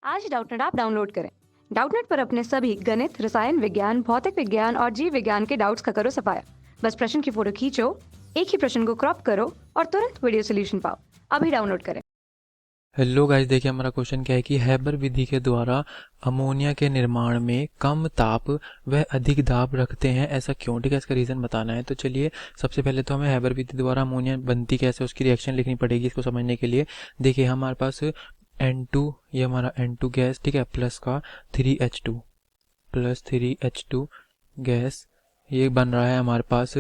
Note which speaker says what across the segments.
Speaker 1: आज Doubtnut app download करें। Doubtnut पर अपने सभी गणित, रसायन विज्ञान, भौतिक विज्ञान और जीव विज्ञान के डाउट्स का करो सफाया। बस प्रश्न की फोटो खींचो, एक ही प्रश्न को क्रॉप करो और तुरंत वीडियो सोल्यूशन पाओ। अभी डाउनलोड करें।
Speaker 2: हेलो गाइस, देखिए हमारा क्वेश्चन क्या है कि हैबर विधि के द्वारा अमोनिया के निर्माण में कम ताप व अधिक दाब रखते हैं, ऐसा क्यों? ठीक है, इसका रीज़न बताना है। तो चलिए सबसे पहले तो हमें हैबर विधि द्वारा अमोनिया बनती कैसे, उसकी रिएक्शन लिखनी पड़ेगी। इसको समझने के लिए देखिए हमारे पास N2, ये हमारा N2 गैस, ठीक है, प्लस का 3H2 प्लस 3H2 गैस, ये बन रहा है हमारे पास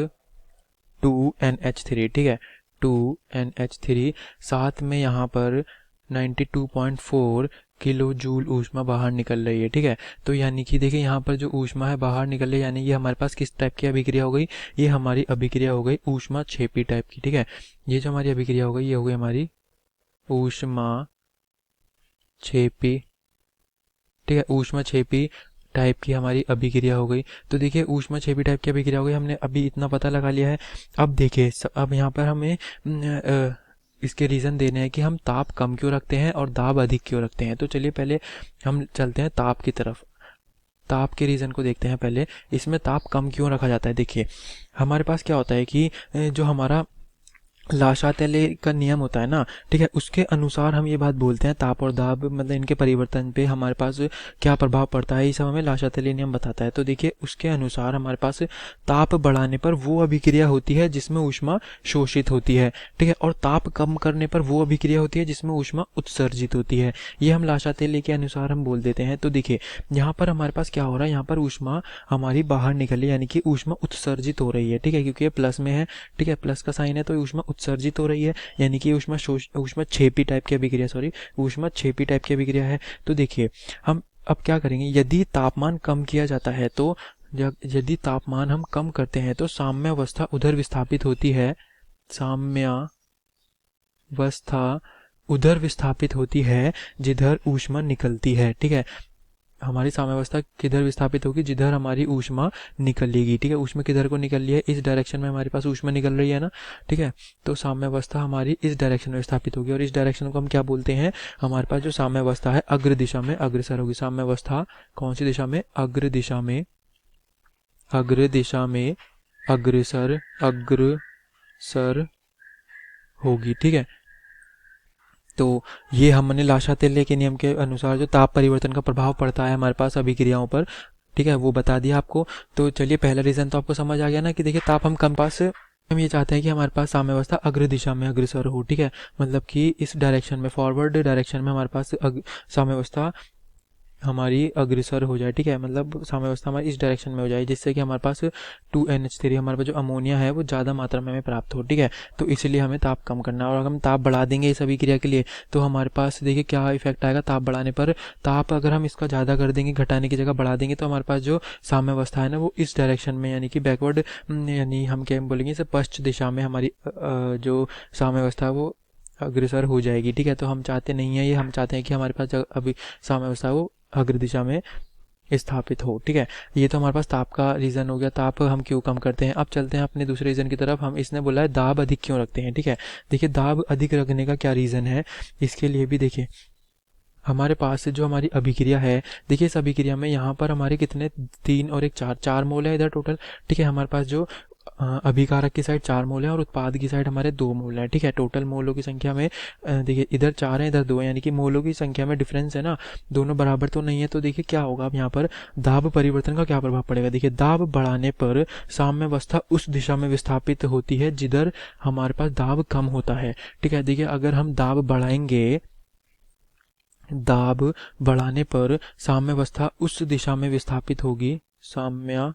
Speaker 2: 2NH3, ठीक है, 2NH3। साथ में यहाँ पर 92.4 किलो जूल ऊष्मा बाहर निकल रही है, ठीक है। तो यानी कि देखिए यहाँ पर जो ऊष्मा है बाहर निकल रही है, यानी ये हमारे पास किस टाइप की अभिक्रिया हो गई? ये हमारी अभिक्रिया हो गई ऊष्मा छेपी टाइप की, ठीक है। ये जो हमारी अभिक्रिया हो गई, ये हो गई हमारी ऊष्मा छेपी, ठीक है, ऊष्मा छेपी टाइप की हमारी अभिक्रिया हो गई। तो देखिए ऊष्मा छेपी टाइप की अभिक्रिया हो गई, हमने अभी इतना पता लगा लिया है। अब देखिए अब यहाँ पर हमें इसके रीज़न देने हैं कि हम ताप कम क्यों रखते हैं और दाब अधिक क्यों रखते हैं। तो चलिए पहले हम चलते हैं ताप की तरफ। ताप के रीज़न को देखते हैं पहले। इसमें ताप कम क्यों रखा जाता है? देखिए हमारे पास क्या होता है कि जो हमारा लाशातेले का नियम होता है ना, ठीक है, उसके अनुसार हम ये बात बोलते हैं ताप और दाब मतलब इनके परिवर्तन पे हमारे पास क्या प्रभाव पड़ता है, ये सब हमें लाशातेले नियम बताता है। तो देखिए उसके अनुसार हमारे पास ताप बढ़ाने पर वो अभिक्रिया होती है जिसमें ऊष्मा शोषित होती है, ठीक है, और ताप कम करने पर वो अभिक्रिया होती है जिसमें ऊष्मा उत्सर्जित होती है। ये हम लाशातेले के अनुसार हम बोल देते हैं। तो देखिए यहाँ पर हमारे पास क्या हो रहा है, यहाँ पर ऊष्मा हमारी बाहर निकल रही है, यानी कि ऊष्मा उत्सर्जित हो रही है, ठीक है, क्योंकि ये प्लस में है, ठीक है, प्लस का साइन है, तो ऊष्मा उत्सर्जित हो रही है, यानी कि ऊष्मा छेपी टाइप की अभिक्रिया, ऊष्मा छेपी टाइप की अभिक्रिया है। तो देखिए हम अब क्या करेंगे, यदि तापमान कम किया जाता है तो यदि तापमान हम कम करते हैं तो साम्यावस्था उधर विस्थापित होती है, साम्यावस्था उधर विस्थापित होती है जिधर ऊष्मा निकलती है, ठीक है। हमारी साम्यावस्था किधर विस्थापित होगी? जिधर हमारी ऊष्मा निकलेगी, ठीक है। ऊष्मा किधर को निकल रही है? इस डायरेक्शन में हमारे पास ऊष्मा निकल रही है ना, ठीक है। तो साम्यावस्था हमारी इस डायरेक्शन में विस्थापित होगी और इस डायरेक्शन को हम क्या बोलते हैं? हमारे पास जो साम्यावस्था है अग्र दिशा में अग्रसर होगी। साम्यावस्था कौन सी दिशा में? अग्र दिशा में, अग्र दिशा में अग्रसर अग्रसर होगी, ठीक है। तो ये हमने लाशातेले के नियम के अनुसार जो ताप परिवर्तन का प्रभाव पड़ता है हमारे पास अभिक्रियाओं पर, ठीक है, वो बता दिया आपको। तो चलिए पहला रीज़न तो आपको समझ आ गया ना कि देखिए ताप हम कम पास हम ये चाहते हैं कि हमारे पास साम्यावस्था अग्र दिशा में अग्रसर हो, ठीक है, मतलब कि इस डायरेक्शन में फॉरवर्ड डायरेक्शन में हमारे पास साम्यावस्था हमारी अग्रसर हो जाए, ठीक है, मतलब साम्यावस्था हमारी इस डायरेक्शन में हो जाए, जिससे कि हमारे पास 2NH3 हमारे पास जो अमोनिया है वो ज़्यादा मात्रा में हमें प्राप्त हो, ठीक है। तो इसलिए हमें ताप कम करना है और अगर हम ताप बढ़ा देंगे इस अभिक्रिया के लिए तो हमारे पास देखिए क्या इफेक्ट आएगा ताप बढ़ाने पर। ताप अगर हम इसका ज़्यादा कर देंगे, घटाने की जगह बढ़ा देंगे, तो हमारे पास जो साम्यावस्था है ना वो इस डायरेक्शन में, यानी कि बैकवर्ड, यानी हम क्या बोलेंगे इसे, पश्चिम दिशा में हमारी जो साम्यावस्था है वो अग्रसर हो जाएगी, ठीक है। तो हम चाहते नहीं है ये, हम चाहते हैं कि हमारे पास अभी साम्यावस्था वो अग्र दिशा में स्थापित हो, ठीक है। ये तो हमारे पास ताप का रीज़न हो गया, ताप हम क्यों कम करते हैं। अब चलते हैं अपने दूसरे रीज़न की तरफ। हम इसने बोला है दाब अधिक क्यों रखते हैं, ठीक है। देखिए दाब अधिक रखने का क्या रीज़न है, इसके लिए भी देखिए हमारे पास जो हमारी अभिक्रिया है, देखिए इस अभिक्रिया में यहाँ पर हमारे कितने, 3 और 1 4 4 मोल है इधर टोटल, ठीक है। हमारे पास जो अभिकारक की साइड 4 मोल है और उत्पाद की साइड हमारे 2 मोल है, ठीक है। टोटल मोलों की संख्या में देखिए इधर 4 है इधर 2 है, यानी कि मोलों की संख्या में डिफरेंस है ना, दोनों बराबर तो नहीं है। तो देखिए क्या होगा अब यहाँ पर दाब परिवर्तन का क्या प्रभाव पड़ेगा। देखिए दाब बढ़ाने पर साम्यावस्था उस दिशा में विस्थापित होती है जिधर हमारे पास दाब कम होता है, ठीक है। देखिए अगर हम दाब बढ़ाएंगे, दाब बढ़ाने पर साम्यावस्था उस दिशा में विस्थापित होगी, साम्यावस्था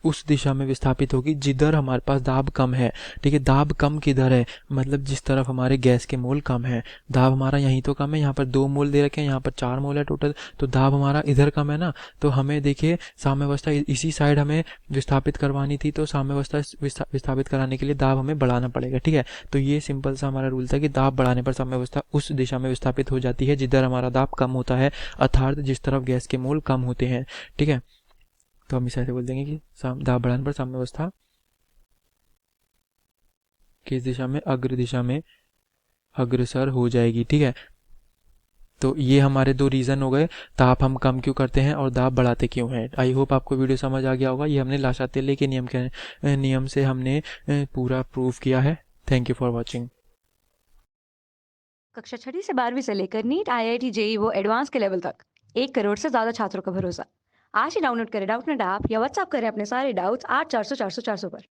Speaker 2: उस दिशा में विस्थापित होगी जिधर हमारे पास दाब कम है, ठीक है। दाब कम किधर है, मतलब जिस तरफ हमारे गैस के मोल कम है। दाब हमारा यहीं तो कम है, यहाँ पर 2 मोल दे रखे हैं, यहाँ पर 4 मोल है टोटल, तो दाब हमारा इधर कम है ना। तो हमें देखिए साम्यावस्था इसी साइड हमें विस्थापित करवानी थी, तो साम्यावस्था विस्थापित कराने के लिए दाब हमें बढ़ाना पड़ेगा, ठीक है। तो ये सिंपल सा हमारा रूल था कि दाब बढ़ाने पर साम्यावस्था उस दिशा में विस्थापित हो जाती है जिधर हमारा दाब कम होता है, अर्थात जिस तरफ गैस के मोल कम होते हैं, ठीक है। तो हम इसे ऐसे बोल देंगे कि दाब बढ़ाने पर साम्यावस्था किस दिशा में, अग्र दिशा में अग्रसर हो जाएगी, ठीक है। तो ये हमारे दो रीज़न हो गए, ताप हम कम क्यों करते हैं और दाब बढ़ाते क्यों हैं। आई होप आपको वीडियो समझ आ गया होगा। ये हमने लाशातेली के नियम से हमने पूरा प्रूव किया है। Thank you for watching.
Speaker 1: कक्षा 6वीं से 12वीं से लेकर नीट, IIT, JEE वो एडवांस के लेवल तक 1 करोड़ से ज़्यादा छात्रों का भरोसा। आज ही डाउनलोड करें डाउटनेट ऐप या व्हाट्सएप करें अपने सारे डाउट्स 8400 400 400 पर।